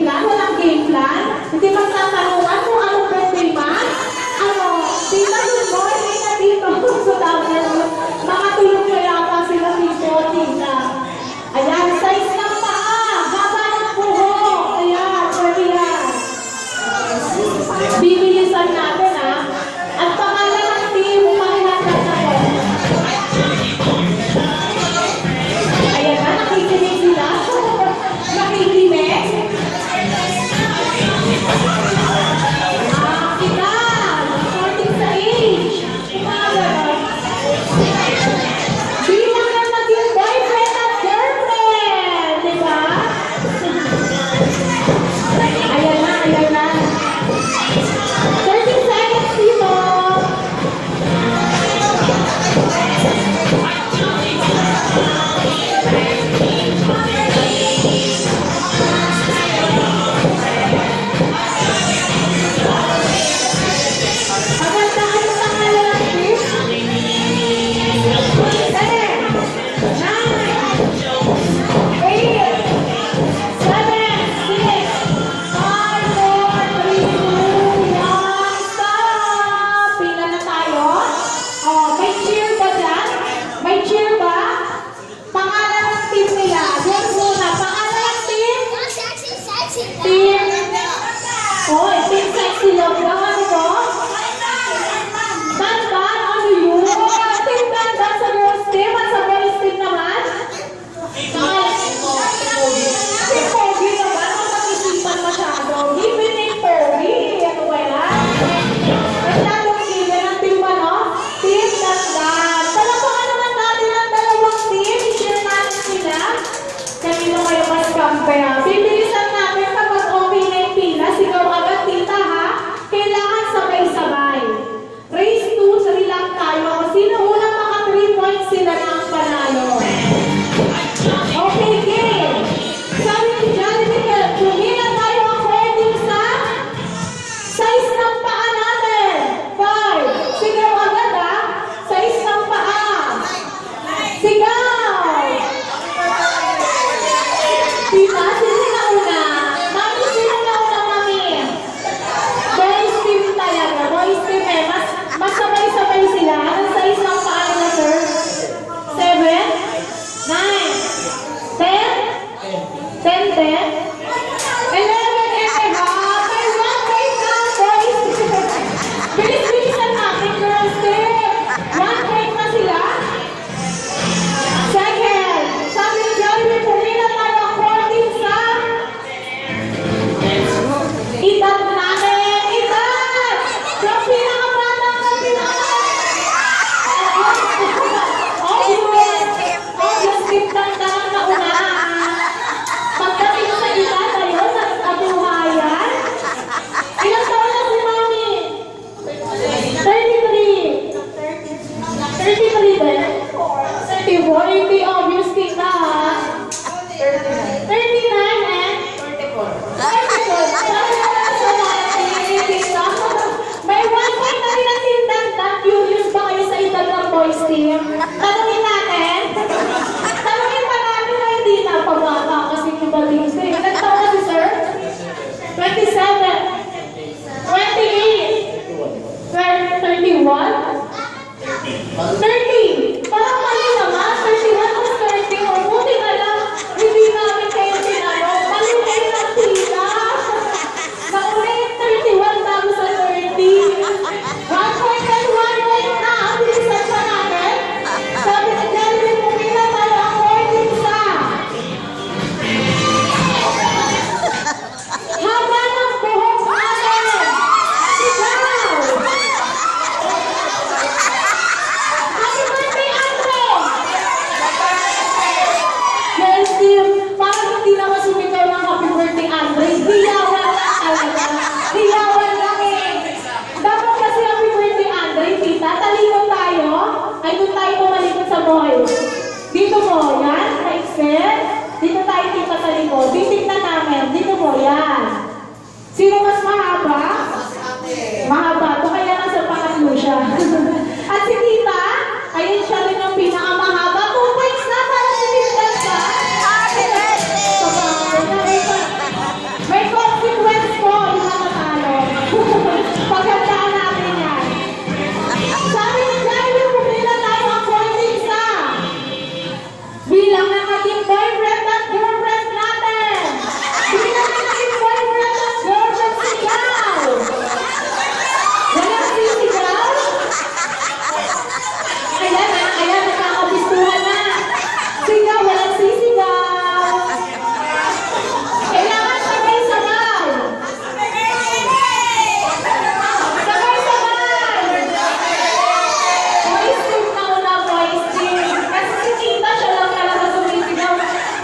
plan? Walang game plan? Hindi magtatanungan kung anong birthday man? Ano, tita, good morning na dito. So, dapat makatulog kaya pa sila dito, tita. Ayan, size ng paa, haba ng buhok. Ayan, pwede yan. Bibilisan natin, ha? At pangalan ng team, mahihanda na po. Ayan na, nakikinig sila. Nakikinig. Kita, according sa age. Bilang na maging boyfriend at girlfriend. Diba? Ayan na, ayan na. 30 seconds dito. Magandaan yung pangalan ng trip. 30! Parang mali naman. 31 plus 30. O, buti na lang. Hindi namin kayo tinanong. Mali kayo ng tita. Naulit 31 tapos sa 30. 1 point and 1 point na. Ang bilisan pa natin. Sabi ni Kelvin, pumila tayo ang morning sa. Haba ng buhok natin. Sigaw! Happy birthday, Andre! Yes, Tim. Parang hindi naman sumigaw ng happy birthday, Andre. Hiyawan lang talaga. Hiyawan lang eh. Dapat kasi happy birthday, Andre, tita. Talikod tayo. Ay, doon tayo pumalikod sa boy. Dito mo, yan. Ka-extend. Dito tayo tita sa likod. Titignan namin. Dito mo, yan. Sino mas mahaba? Mahaba. Ito kaya nasa pangatlo siya. At si tita, ayun siya rin ang pinakamahaba. 2 points na para si tita sa. Happy birthday! May Sabi ni Jaime, pumila tayo according sa bilang na naging boyfriend at girlfriend natin. Bilang na naging boyfriend at girlfriend sigaw. Walang sisigaw? Ayan, nakakapistuhan na. Sigaw, walang sisigaw. Kailangan sabay-sabay. Sabay-sabay. Voice team na una, voice team. Kasi si Tita siya lang talaga sumisigaw.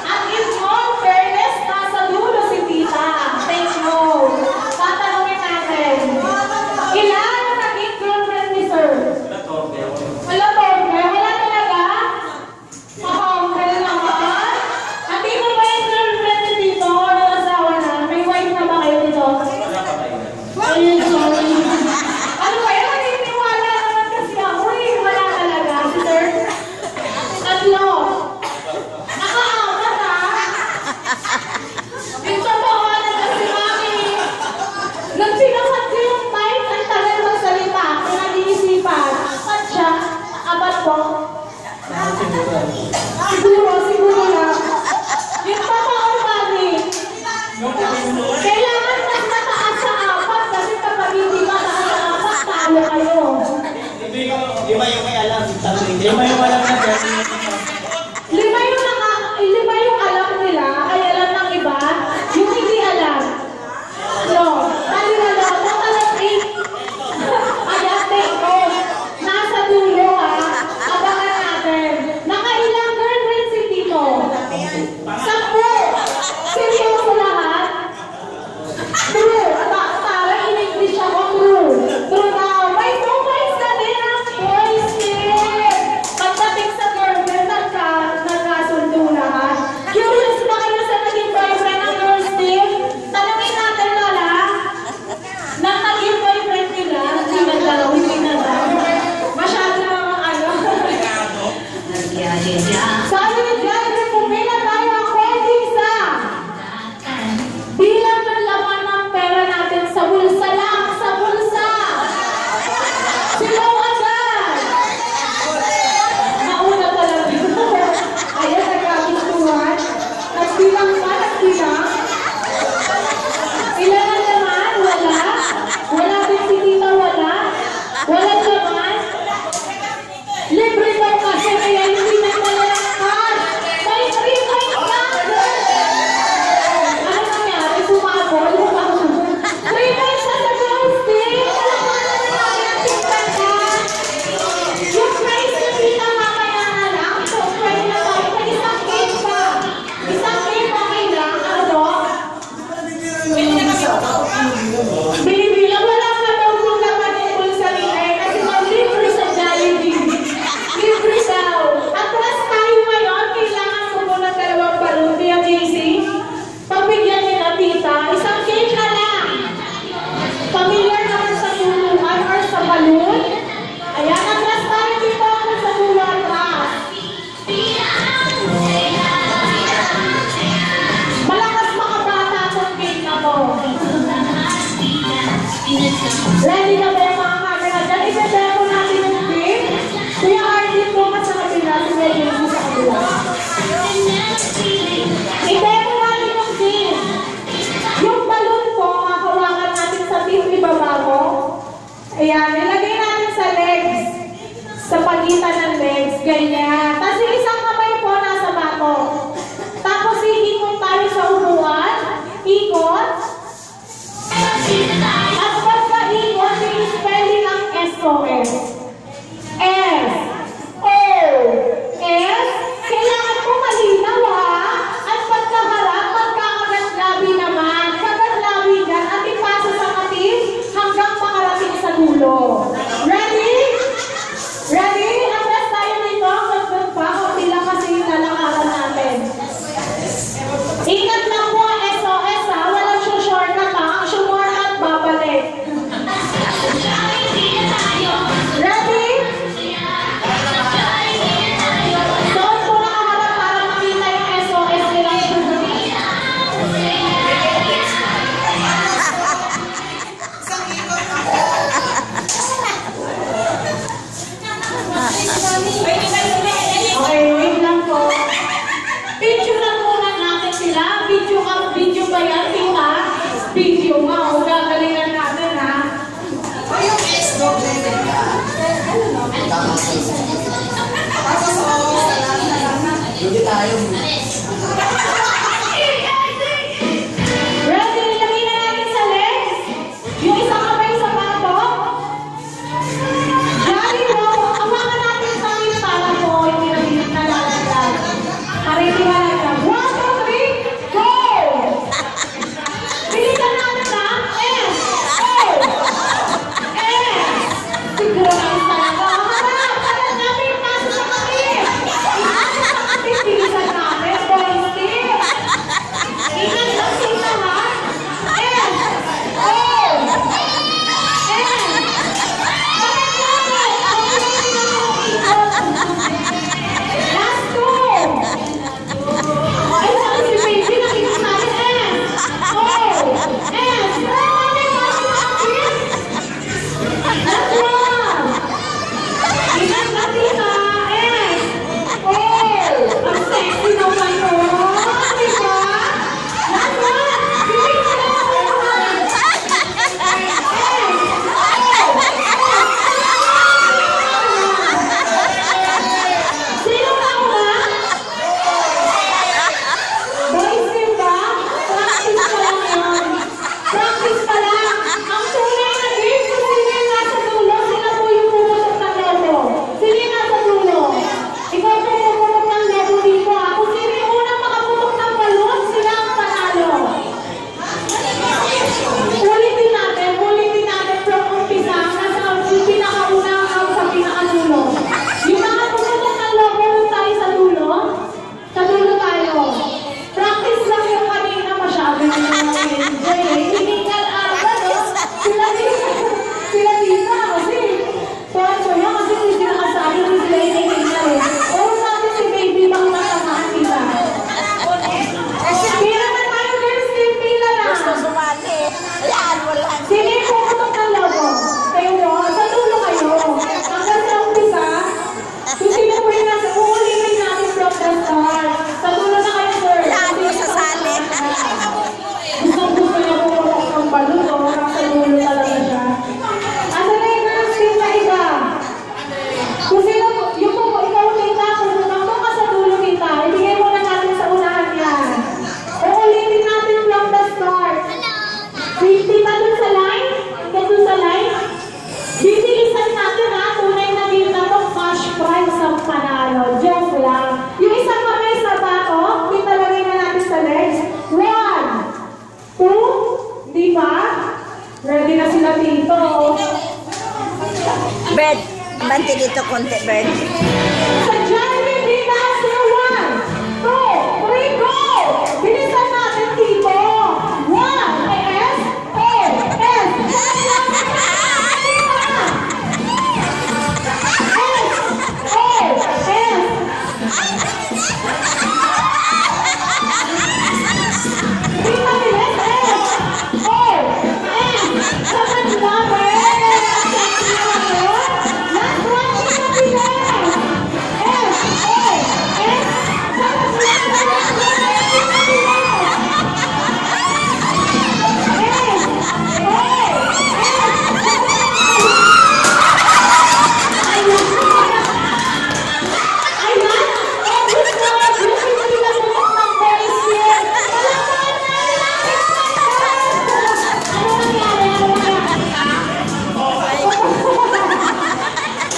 At in all fairness, nasa dulo si Tita. Take note. Tatanungin natin. Ilan ang naging girlfriend ni Sir? Wala Torbe? Wala talaga? Mahongkel naman? Hindi mo ba yung girlfriend ni Tito? Nag-asawa na? May wife na ba kayo dito? Ay, sorry. Ano ba yan? Naniniwala naman kasi ako eh. Wala talaga. Si Sir? Tatlo. Nakaapat ha? Yung totohanan na si Mami. Nung sinukat ko yung mic, ang tagal magsalita. Pinag-iisipan. Apat siya. Apat po. Siguro lang. Yung totoo, Mami. Kailangan mas mataas sa apat kasi kapag hindi mataas sa apat, talo kayo. Lima yung may alam. Lima yung alam na dyan. Lima yung alam nila, ay alam ng iba, yung hindi alam. No, tali na lang, totalan 8. Ayan, take note. Nasa dulo ha, abangan natin. Nakailang girlfriend si Tito? 10. Seryoso lahat? True. Parang in-English ako, true. True now. May 2 points na din ang boys team. Pagdating sa girlfriend, nagkasundo lahat. Curious ba kayo sa naging boyfriend ng girls team? Tanungin natin Lola. Nang naging boyfriend nila, hindi na daw. Masyado namang ano. Sabi ni Jaime, pumila tayo according sa bilang ng laman ng pera natin sa bulsa lang, sa bulsa. Silaw agad. Nauna talaga. Ayan, nagkabituhan. Nagbilang ba? Nagbilang? Ilan ang laman? Wala? Wala din si Tita, wala? Walang laman? Libre daw kasi kaya hindi na nalalakas. May 3 points lang. Ano nangyari? Sumabol? 3 points na sa girls team. Alam mo na natin ang tingnan. Yung prize na Tita mamaya na lang. So, try na tayo. May isang game pa. Isang game okay lang. Ano po? Binibilang wala ka daw kung laman yung bulsa ni Ay kasi mag-libre sa Jollibee. Libre daw. Atras tayo ngayon, kailangan ko muna 2 balon. Kaya JC, pagbigyan niyo na Tita, isang game na lang. Familiar naman sa tulungan or sa balon. Ayan, atras tayo dito ako sa dulo atras. Malakas makabata itong game na to. Ready na ba yung mga camera dyan? Ibe-demo natin yung game. Kuya Artin po ka sa kabila. Si Ready po sa kabila. I-demo natin yung game. Yung balon po, hahawakan natin sa tip ibaba mo. Ayan, ilagay natin sa legs. Sa pagitan ng legs. Ganyan. Tapos yung isang kamay po nasa bato. Tapos iikot tayo sa upuan. Ikot. At pagka-ikot, yung spelling ng SOS. S. O. S. Kailangan mo malinaw ha. At pagkaharap, pagkakagatlabi naman. Kagatlabi dyan at ipasa sa katif hanggang makarating sa dulo. Ready? Ready? Atras tayo dito. Siyo nga, o gagalingan natin ha. Hindi tayo. Ready? Ilagay na natin sa legs. Yung isang kamay sa bato. Ready mo? Hawakan natin sa amin para po hindi na lalaglag. Ready ba lang? 1, 2, 3, go! Bilisan natin ha. S, O, S. Siguro lang talaga. Harap namin yung paso sa kami. Ipasa sa kami. Bilisan natin. Boys, ingat lang sila ha. S, O, S. Bakit naman? Ang pwede na mo ikot. Last two. Ay, saan si baby? Nakikita natin. S, O, S. Marami pa si Akis. Last one. Ingat lang sila. S, O. Ang sexy naman mo. Diba? Last one. Bibig ka na ako naman. Sino ka una? Boys team ba? Practice pa lang yun. Practice pa lang. Ang tunay na game kung sino yung nasa dulo, sila po yung pumutok ng lobo. Sino yung nasa dulo? Ikaw po yung pumutok ng lobo dito ha. Kung sino yung unang makaputok ng balon, sila ang panalo. Ulitin natin from umpisa nasa yung pinakauna ang sa pinakadulo. Yung mga pumutok ng lobo nung tayo sa dulo tayo. Practice lang yung kanina masyado yung mga enjoy. Hiningal agad sila dito kasi poncho yan kasi hindi sila kasabi kung sila hiningal Oras natin si baby bang matamaan kita. Kaya naman tayo girls team pila na. Sumali. Wala. Sino yung pumutok ng lobo? Kayo mo? Sa dulo kayo. Hanggang sa umpisa, kung sino po yung nasa uulitin natin from the start. Sa dulo na kayo, sir. Lalo sa sali. Gusto niya pumutok ng balon, o nasa dulo talaga siya. Asa na yung girls team na iba? Kung sino, yung po, ikaw kita, kung pumakbo ka sa dulo kita, ibigay mo na natin sa unahan yan. Uulitin natin from the start. Kita dun sa line? Ikaw dun sa line? Bibilisan natin ha, tunay na game na to, cash prize ang panalo. Joke lang. Yung isang kamay sa bato, italagay na natin sa legs. 1, 2, di ba? Ready na sila dito. Bird. Banti dito konti, bird. Sa Johnny, dito, 1, 2, 3, go! Bilisan natin dito. 1, ay S, O, S.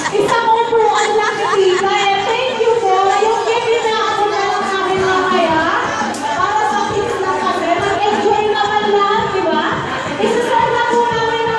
Isang upuan lang